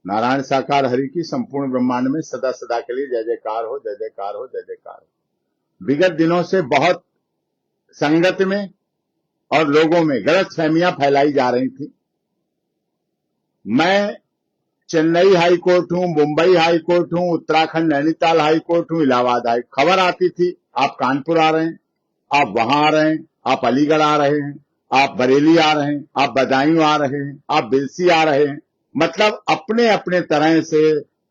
नारायण साकार हरि की संपूर्ण ब्रह्मांड में सदा सदा के लिए जय जयकार हो, जय जयकार हो, जय जयकार हो। विगत दिनों से बहुत संगत में और लोगों में गलत फहमियां फैलाई जा रही थी। मैं चेन्नई हाई कोर्ट हूं, मुंबई हाई कोर्ट हूं, उत्तराखंड नैनीताल हाई कोर्ट हूं, इलाहाबाद हाई। खबर आती थी आप कानपुर आ रहे हैं, आप वहां आ रहे हैं, आप अलीगढ़ आ रहे हैं, आप बरेली आ रहे हैं, आप बदायूं आ रहे हैं, आप बिलसी आ रहे हैं। मतलब अपने अपने तरह से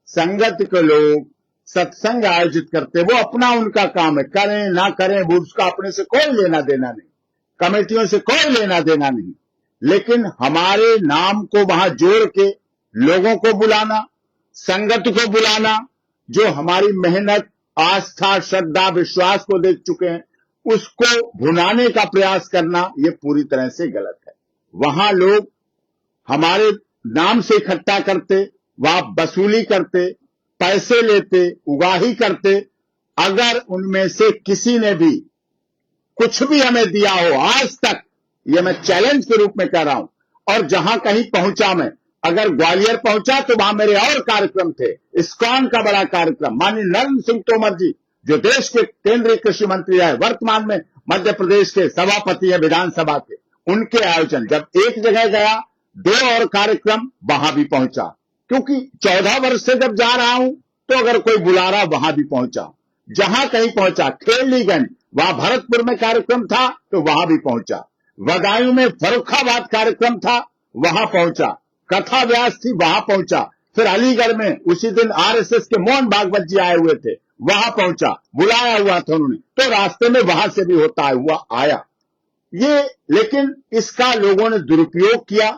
संगत के लोग सत्संग आयोजित करते, वो अपना उनका काम है, करें ना करें वो उसका अपने से कोई लेना देना नहीं, कमेटियों से कोई लेना देना नहीं। लेकिन हमारे नाम को वहां जोड़ के लोगों को बुलाना, संगत को बुलाना, जो हमारी मेहनत, आस्था, श्रद्धा, विश्वास को देख चुके हैं, उसको भुनाने का प्रयास करना, ये पूरी तरह से गलत है। वहां लोग हमारे नाम से इकट्ठा करते, वहां वसूली करते, पैसे लेते, उगाही करते। अगर उनमें से किसी ने भी कुछ भी हमें दिया हो आज तक, ये मैं चैलेंज के रूप में कह रहा हूं, और जहां कहीं पहुंचा मैं, अगर ग्वालियर पहुंचा तो वहां मेरे और कार्यक्रम थे, इस्कॉन का बड़ा कार्यक्रम, माननीय नरेंद्र सिंह तोमर जी जो देश के केंद्रीय कृषि मंत्री है, वर्तमान में मध्य प्रदेश के सभापति है विधानसभा के, उनके आयोजन। जब एक जगह गया, 2 और कार्यक्रम वहां भी पहुंचा, क्योंकि 14 वर्ष से जब जा रहा हूं तो अगर कोई बुला रहा वहां भी पहुंचा, जहां कहीं पहुंचा। खेलीगंज वहां भरतपुर में कार्यक्रम था तो वहां भी पहुंचा, बदायूं में फर्रुखाबाद कार्यक्रम था वहां पहुंचा, कथा व्यास थी वहां पहुंचा, फिर अलीगढ़ में उसी दिन आरएसएस के मोहन भागवत जी आए हुए थे वहां पहुंचा, बुलाया हुआ था उन्होंने, तो रास्ते में वहां से भी होता हुआ आया ये। लेकिन इसका लोगों ने दुरुपयोग किया।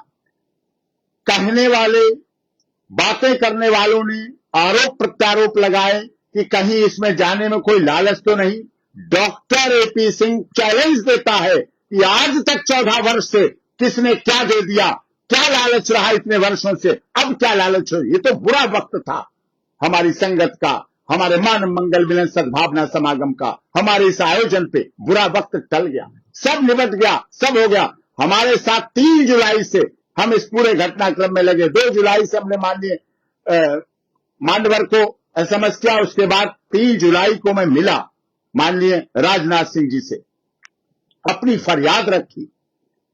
कहने वाले, बातें करने वालों ने आरोप प्रत्यारोप लगाए कि कहीं इसमें जाने में कोई लालच तो नहीं। डॉक्टर एपी सिंह चैलेंज देता है कि आज तक 14 वर्ष से किसने क्या दे दिया, क्या लालच रहा इतने वर्षों से, अब क्या लालच हो। ये तो बुरा वक्त था हमारी संगत का, हमारे मानव मंगल मिलन सद्भावना समागम का, हमारे इस आयोजन पे बुरा वक्त टल गया, सब निपट गया, सब हो गया। हमारे साथ 3 जुलाई से हम इस पूरे घटनाक्रम में लगे। 2 जुलाई से हमने माननीय मांडवर को एसएमएस किया, उसके बाद 3 जुलाई को मैं मिला माननीय राजनाथ सिंह जी से, अपनी फरियाद रखी,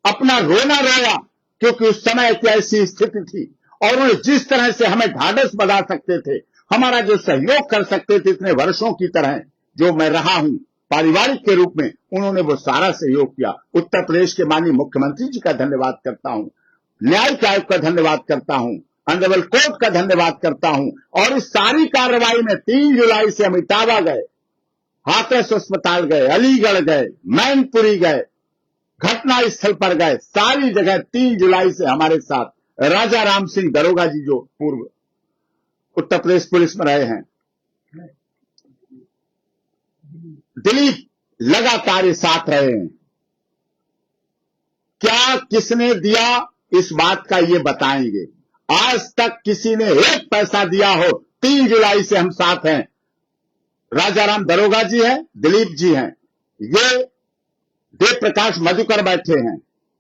अपना रोना रोया, क्योंकि उस समय एक ऐसी स्थिति थी और उन्होंने जिस तरह से हमें ढाढ़स बना सकते थे, हमारा जो सहयोग कर सकते थे इतने वर्षों की तरह जो मैं रहा हूं पारिवारिक के रूप में, उन्होंने वो सारा सहयोग किया। उत्तर प्रदेश के माननीय मुख्यमंत्री जी का धन्यवाद करता हूं, न्यायिक आयोग का धन्यवाद करता हूं, ऑनरेबल कोर्ट का धन्यवाद करता हूं। और इस सारी कार्रवाई में 3 जुलाई से हम इटावा गए, हाथरस अस्पताल गए, अलीगढ़ गए, मैनपुरी गए, घटना स्थल पर गए, सारी जगह 3 जुलाई से हमारे साथ राजा राम सिंह दरोगा जी जो पूर्व उत्तर प्रदेश पुलिस में रहे हैं, दिलीप लगातार ये साथ रहे हैं। क्या किसने दिया इस बात का ये बताएंगे। आज तक किसी ने 1 पैसा दिया हो, 3 जुलाई से हम साथ हैं। राजाराम दरोगा जी हैं, दिलीप जी हैं, ये देव प्रकाश मधुकर बैठे हैं,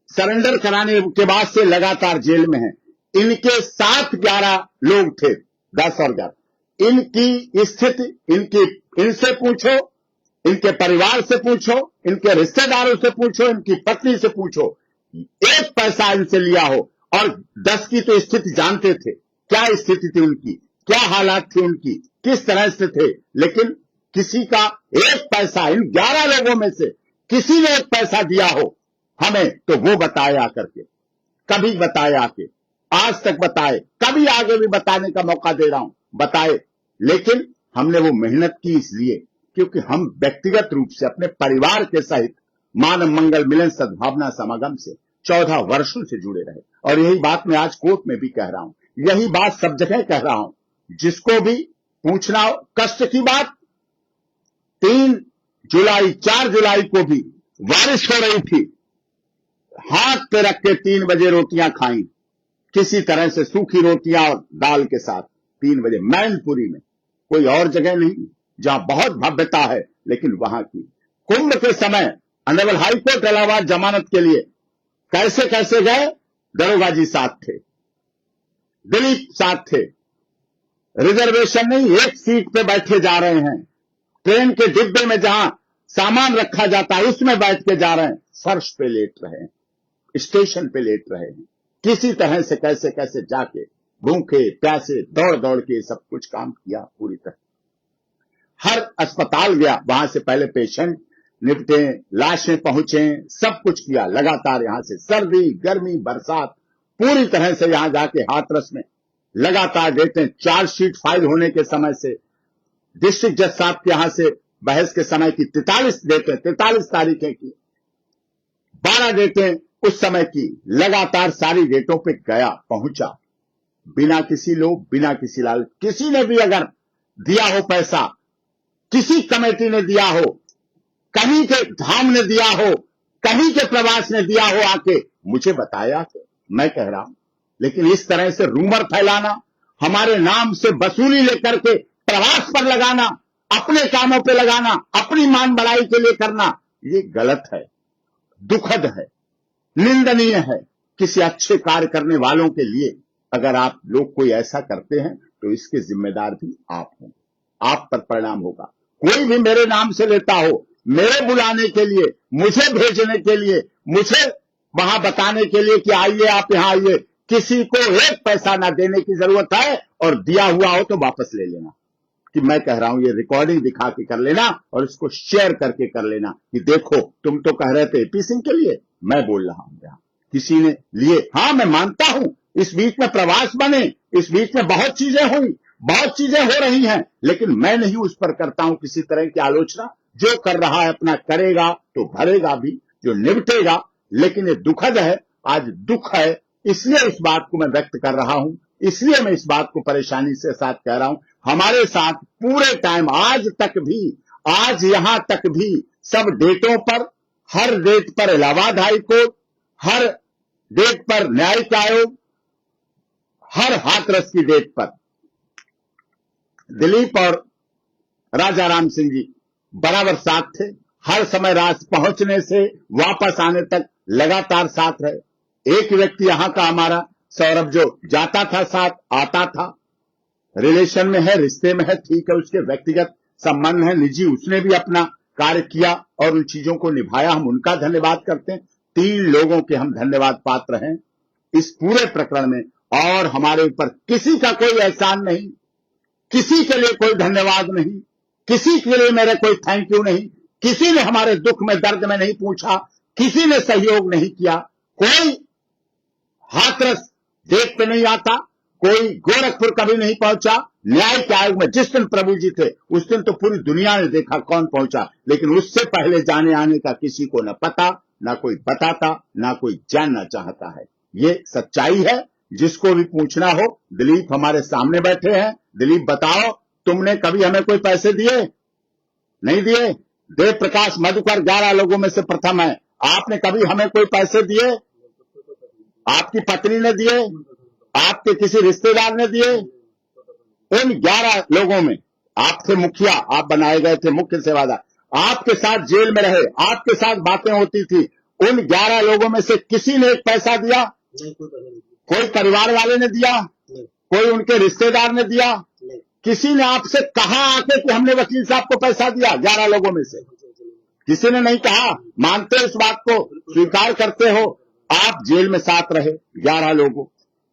सरेंडर कराने के बाद से लगातार जेल में हैं। इनके साथ 11 लोग थे, 10 और 11। इनकी स्थिति इनसे पूछो, इनके परिवार से पूछो, इनके रिश्तेदारों से पूछो, इनकी पत्नी से पूछो, 1 पैसा इनसे लिया हो। और 10 की तो स्थिति जानते थे, क्या स्थिति थी उनकी, क्या हालात थी उनकी, किस तरह से थे। लेकिन किसी का 1 पैसा, इन 11 लोगों में से किसी ने 1 पैसा दिया हो हमें, तो वो बताए आकर के, कभी बताए आके, आज तक बताए, कभी आगे भी बताने का मौका दे रहा हूं, बताए। लेकिन हमने वो मेहनत की इसलिए क्योंकि हम व्यक्तिगत रूप से अपने परिवार के सहित मानव मंगल मिलन सद्भावना समागम से 14 वर्षों से जुड़े रहे। और यही बात मैं आज कोर्ट में भी कह रहा हूं, यही बात सब जगह कह रहा हूं। जिसको भी पूछना हो, कष्ट की बात, 3 जुलाई 4 जुलाई को भी बारिश हो रही थी, हाथ पे रख के 3 बजे रोटियां खाई, किसी तरह से सूखी रोटियां और दाल के साथ 3 बजे मैनपुरी में, कोई और जगह नहीं जहां बहुत भव्यता है, लेकिन वहां की। कुंभ के समय ऑनरेबल हाईकोर्ट इलाहाबाद जमानत के लिए कैसे कैसे गए, दरोगा जी साथ थे। दिलीप साथ थे। रिजर्वेशन नहीं, एक सीट पे बैठे जा रहे हैं। ट्रेन के डिब्बे में जहां सामान रखा जाता है उसमें बैठ के जा रहे हैं। फर्श पे लेट रहे हैं, स्टेशन पे लेट रहे हैं। किसी तरह से कैसे कैसे जाके भूखे प्यासे दौड़ दौड़ के सब कुछ काम किया पूरी तरह। हर अस्पताल गया, वहां से पहले पेशेंट निपटे, लाशें पहुंचे, सब कुछ किया लगातार। यहां से सर्दी गर्मी बरसात पूरी तरह से यहां जाके हाथरस में लगातार देते हैं। चार्जशीट फाइल होने के समय से डिस्ट्रिक्ट जज साहब के यहां से बहस के समय की 43 डेटें, 43 तारीखें की, 12 डेटें उस समय की, लगातार सारी डेटों पे गया, पहुंचा, बिना किसी लोभ बिना किसी लालच। किसी ने भी अगर दिया हो पैसा, किसी कमेटी ने दिया हो, कहीं के धाम ने दिया हो, कहीं के प्रवास ने दिया हो, आके मुझे बताया तो मैं कह रहा हूं। लेकिन इस तरह से रूमर फैलाना, हमारे नाम से वसूली लेकर के प्रवास पर लगाना, अपने कामों पे लगाना, अपनी मान बढ़ाई के लिए करना, ये गलत है, दुखद है, निंदनीय है। किसी अच्छे कार्य करने वालों के लिए अगर आप लोग कोई ऐसा करते हैं तो इसके जिम्मेदार भी आप होंगे, आप पर परिणाम होगा। कोई भी मेरे नाम से लेता हो, मेरे बुलाने के लिए, मुझे भेजने के लिए, मुझे वहां बताने के लिए कि आइए आप यहां आइए, किसी को एक पैसा ना देने की जरूरत है, और दिया हुआ हो तो वापस ले लेना। कि मैं कह रहा हूं ये रिकॉर्डिंग दिखा के कर लेना और इसको शेयर करके कर लेना कि देखो तुम तो कह रहे थे एपी सिंह के लिए, मैं बोल रहा हूं यहां किसी ने लिए। हाँ मैं मानता हूं इस बीच में प्रवास बने, इस बीच में बहुत चीजें हुई, बहुत चीजें हो रही हैं, लेकिन मैं नहीं उस पर करता हूं किसी तरह की आलोचना। जो कर रहा है अपना करेगा तो भरेगा भी, जो निपटेगा। लेकिन ये दुखद है, आज दुख है, इसलिए इस बात को मैं व्यक्त कर रहा हूं, इसलिए मैं इस बात को परेशानी से साथ कह रहा हूं। हमारे साथ पूरे टाइम आज तक भी, आज यहां तक भी सब डेटों पर, हर डेट पर इलाहाबाद हाई कोर्ट, हर डेट पर न्यायिक आयोग, हर हाथरस की डेट पर दिलीप और राजा राम सिंह जी बराबर साथ थे। हर समय रात पहुंचने से वापस आने तक लगातार साथ रहे। एक व्यक्ति यहां का हमारा सौरभ जो जाता था साथ, आता था, रिलेशन में है, रिश्ते में है, ठीक है, उसके व्यक्तिगत संबंध है, निजी, उसने भी अपना कार्य किया और उन चीजों को निभाया, हम उनका धन्यवाद करते हैं। 3 लोगों के हम धन्यवाद पात्र हैं इस पूरे प्रकरण में, और हमारे ऊपर किसी का कोई एहसान नहीं, किसी के लिए कोई धन्यवाद नहीं, किसी के लिए मेरे कोई थैंक यू नहीं, किसी ने हमारे दुख में दर्द में नहीं पूछा, किसी ने सहयोग नहीं किया। कोई हाथरस डेट पे नहीं आता, कोई गोरखपुर कभी नहीं पहुंचा। न्यायिक आयोग में जिस दिन प्रभु जी थे उस दिन तो पूरी दुनिया ने देखा कौन पहुंचा, लेकिन उससे पहले जाने आने का किसी को न पता, ना कोई बताता, ना कोई जानना चाहता है। ये सच्चाई है, जिसको भी पूछना हो। दिलीप हमारे सामने बैठे हैं, दिलीप बताओ तुमने कभी हमें कोई पैसे दिए? नहीं दिए। देव प्रकाश मधुकर 11 लोगों में से प्रथम है, आपने कभी हमें कोई पैसे दिए? आपकी पत्नी ने दिए? आपके किसी रिश्तेदार ने दिए? उन 11 लोगों में आप थे मुखिया, आप बनाए गए थे मुख्य सेवादार, आपके साथ जेल में रहे, आपके साथ बातें होती थी। उन 11 लोगों में से किसी ने एक पैसा दिया? कोई परिवार वाले ने दिया? कोई उनके रिश्तेदार ने दिया? किसी ने आपसे कहा आके कि हमने वकील साहब को पैसा दिया? 11 लोगों में से किसी ने नहीं कहा। मानते हो इस बात को, स्वीकार करते हो? आप जेल में साथ रहे 11 लोगों,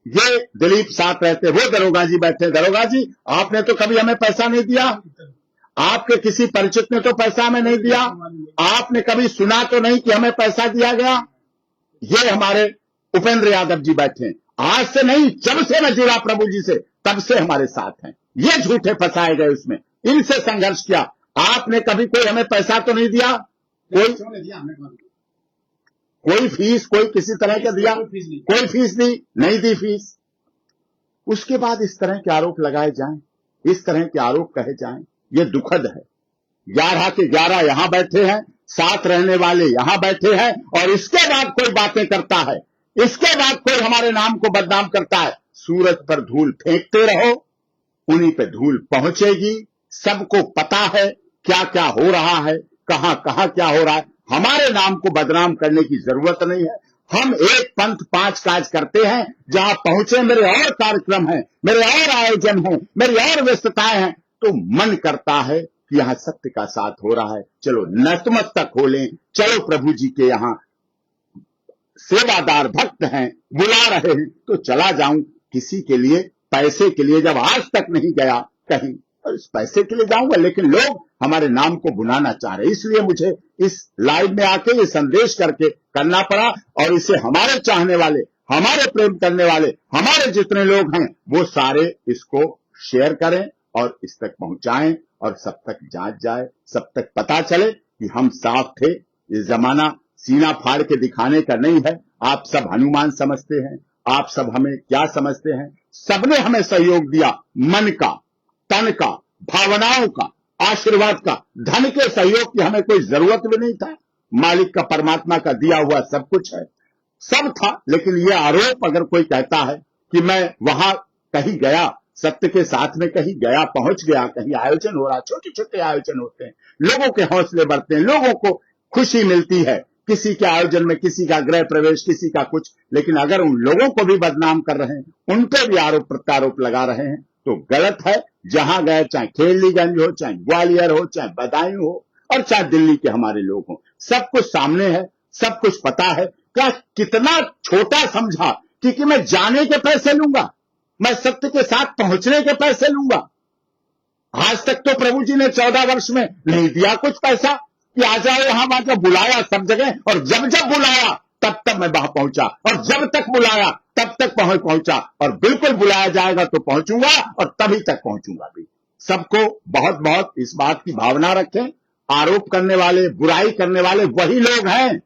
ये दिलीप साथ रहते, वो दरोगा जी बैठे, दरोगा जी आपने तो कभी हमें पैसा नहीं दिया, आपके किसी परिचित ने तो पैसा हमें नहीं दिया, आपने कभी सुना तो नहीं कि हमें पैसा दिया गया। ये हमारे उपेंद्र यादव जी बैठे, आज से नहीं, जब से मैं जुड़ा प्रभु जी से तब से हमारे साथ हैं। ये झूठे फंसाए गए उसमें, इनसे संघर्ष किया। आपने कभी कोई हमें पैसा तो नहीं दिया? कोई फीस, कोई किसी तरह का दिया? कोई फीस दी? नहीं दी फीस। उसके बाद इस तरह के आरोप लगाए जाएं, इस तरह के आरोप कहे जाएं, ये दुखद है। 11 के 11 यहां बैठे हैं, साथ रहने वाले यहां बैठे हैं, और इसके बाद कोई बातें करता है, इसके बाद कोई हमारे नाम को बदनाम करता है। सूरज पर धूल फेंकते रहो, उन्हीं पे धूल पहुंचेगी। सबको पता है क्या क्या हो रहा है, कहां कहां क्या हो रहा है। हमारे नाम को बदनाम करने की जरूरत नहीं है। हम एक पंथ पांच काज करते हैं, जहां पहुंचे मेरे और कार्यक्रम हैं, मेरे और आयोजन हैं, मेरी और व्यस्तताएं हैं, तो मन करता है कि यहां सत्य का साथ हो रहा है, चलो नतमस्तक खोलें, चलो प्रभु जी के यहां सेवादार भक्त हैं, बुला रहे हैं तो चला जाऊं। किसी के लिए, पैसे के लिए जब आज तक नहीं गया कहीं, और इस पैसे के लिए जाऊंगा, लेकिन लोग हमारे नाम को बुलाना चाह रहे, इसलिए मुझे इस लाइव में आके ये संदेश करके करना पड़ा। और इसे हमारे चाहने वाले, हमारे प्रेम करने वाले, हमारे जितने लोग हैं, वो सारे इसको शेयर करें और इस तक पहुंचाएं, और सब तक जांच जाए, सब तक पता चले कि हम साफ थे। ये जमाना सीना फाड़ के दिखाने का नहीं है। आप सब हनुमान समझते हैं, आप सब हमें क्या समझते हैं? सबने हमें सहयोग दिया, मन का, तन का, भावनाओं का, आशीर्वाद का। धन के सहयोग की हमें कोई जरूरत भी नहीं था, मालिक का, परमात्मा का दिया हुआ सब कुछ है, सब था। लेकिन ये आरोप अगर कोई कहता है कि मैं वहां कहीं गया, सत्य के साथ में कहीं गया, पहुंच गया, कहीं आयोजन हो रहा, छोटे छोटे आयोजन होते हैं, लोगों के हौसले बढ़ते हैं, लोगों को खुशी मिलती है किसी के आयोजन में, किसी का गृह प्रवेश, किसी का कुछ। लेकिन अगर उन लोगों को भी बदनाम कर रहे हैं, उन पर भी आरोप प्रत्यारोप लगा रहे हैं, तो गलत है। जहां गए, चाहे खेलीगंज हो, चाहे ग्वालियर हो, चाहे बदायूं हो, और चाहे दिल्ली के हमारे लोग हों, सब कुछ सामने है, सब कुछ पता है। क्या कितना छोटा समझा कि मैं जाने के पैसे लूंगा, मैं सत्य के साथ पहुंचने के पैसे लूंगा। आज तक तो प्रभु जी ने 14 वर्ष में नहीं दिया कुछ पैसा कि आ जाओ यहां वहां, जब बुलाया सब जगह, और जब जब बुलाया तब तब मैं वहां पहुंचा, और जब तक बुलाया तब तक पहुंचा, और बिल्कुल बुलाया जाएगा तो पहुंचूंगा, और तभी तक पहुंचूंगा भी। सबको बहुत बहुत इस बात की भावना रखें। आरोप करने वाले, बुराई करने वाले वही लोग हैं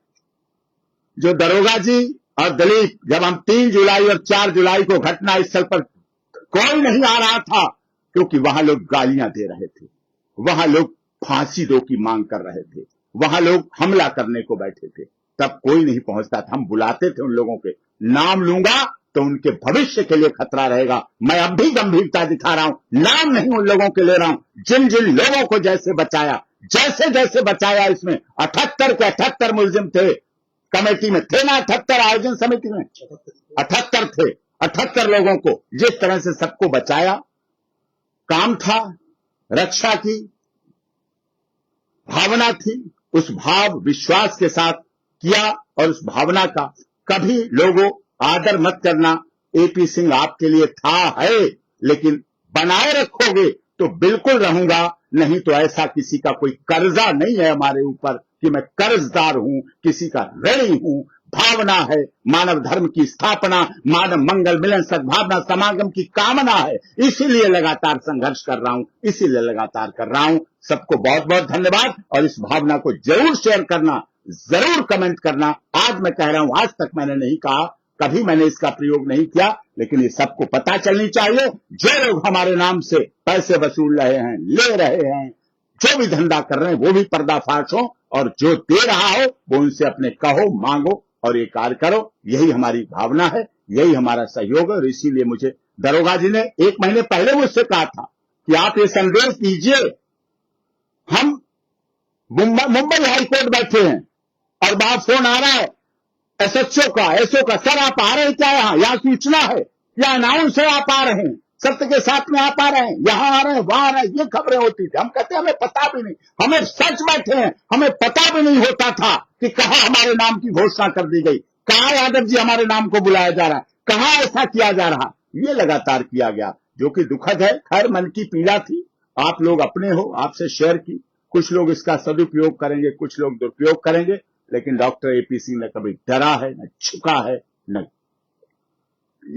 जो दरोगा जी और दलीप, जब हम 3 जुलाई और 4 जुलाई को घटना स्थल पर कोई नहीं आ रहा था, क्योंकि वहां लोग गालियां दे रहे थे, वहां लोग फांसी दो की मांग कर रहे थे, वहां लोग हमला करने को बैठे थे, तब कोई नहीं पहुंचता था। हम बुलाते थे उन लोगों के, नाम लूंगा तो उनके भविष्य के लिए खतरा रहेगा। मैं अब भी गंभीरता दिखा रहा हूं, नाम नहीं उन लोगों के ले रहा हूं, जिन जिन लोगों को जैसे बचाया, जैसे जैसे बचाया। इसमें 78 के 78 मुलजिम थे, कमेटी में थे ना, 78 आयोजन समिति में 78 थे, 78 लोगों को जिस तरह से सबको बचाया, काम था, रक्षा की भावना थी, उस भाव विश्वास के साथ किया। और उस भावना का कभी लोगों आदर मत करना। एपी सिंह आपके लिए था, है, लेकिन बनाए रखोगे तो बिल्कुल रहूंगा, नहीं तो ऐसा किसी का कोई कर्जा नहीं है हमारे ऊपर कि मैं कर्जदार हूं, किसी का ऋणी हूं। भावना है, मानव धर्म की स्थापना, मानव मंगल, मिलन, सद्भावना, समागम की कामना है, इसीलिए लगातार संघर्ष कर रहा हूं, इसीलिए लगातार कर रहा हूं। सबको बहुत बहुत धन्यवाद, और इस भावना को जरूर शेयर करना, जरूर कमेंट करना। आज मैं कह रहा हूं, आज तक मैंने नहीं कहा, कभी मैंने इसका प्रयोग नहीं किया, लेकिन ये सबको पता चलनी चाहिए। जो लोग हमारे नाम से पैसे वसूल रहे हैं, ले रहे हैं, जो भी धंधा कर रहे हैं, वो भी पर्दाफाश हो, और जो दे रहा हो वो उनसे अपने कहो, मांगो और ये कार्य करो। यही हमारी भावना है, यही हमारा सहयोग है। और इसीलिए मुझे दरोगा जी ने 1 महीने पहले मुझसे कहा था कि आप ये संदेश दीजिए। हम मुंबई हाईकोर्ट बैठे हैं और वहां फोन आ रहा है एसएचओ का, एसओ का, सर आप आ रहे हैं क्या, यहाँ सूचना है, या अनाउंस है आप आ रहे हैं, सत्य के साथ में आप आ रहे हैं, यहाँ आ रहे हैं, वहां आ रहे हैं। ये खबरें होती थी, हम कहते हैं हमें पता भी नहीं, हमें सच बैठे हैं, हमें पता भी नहीं होता था कि कहां हमारे नाम की घोषणा कर दी गई, कहां यादव जी हमारे नाम को बुलाया जा रहा है, कहां ऐसा किया जा रहा। ये लगातार किया गया, जो कि दुखद है। खैर, मन की पीड़ा थी, आप लोग अपने हो, आपसे शेयर की। कुछ लोग इसका सदुपयोग करेंगे, कुछ लोग दुरुपयोग करेंगे, लेकिन डॉक्टर एपी सिंह ने कभी डरा है, न झुका है, न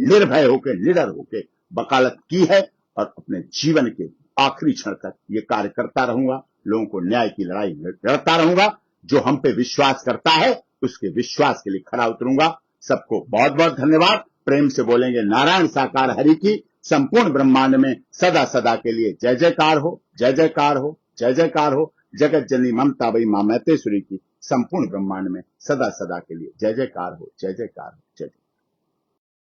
निर्भय होकर, निडर होकर वकालत की है, और अपने जीवन के आखिरी क्षण तक ये कार्य करता रहूंगा। लोगों को न्याय की लड़ाई लड़ता रहूंगा। जो हम पे विश्वास करता है उसके विश्वास के लिए खड़ा उतरूंगा। सबको बहुत बहुत धन्यवाद। प्रेम से बोलेंगे नारायण साकार हरि की संपूर्ण ब्रह्मांड में सदा सदा के लिए जय जयकार हो, जय जयकार हो, जय जयकार हो। जगत जननी ममता बई मां मैतेश्वरी की संपूर्ण ब्रह्मांड में सदा सदा के लिए जय जयकार हो, जय जयकार हो, जय।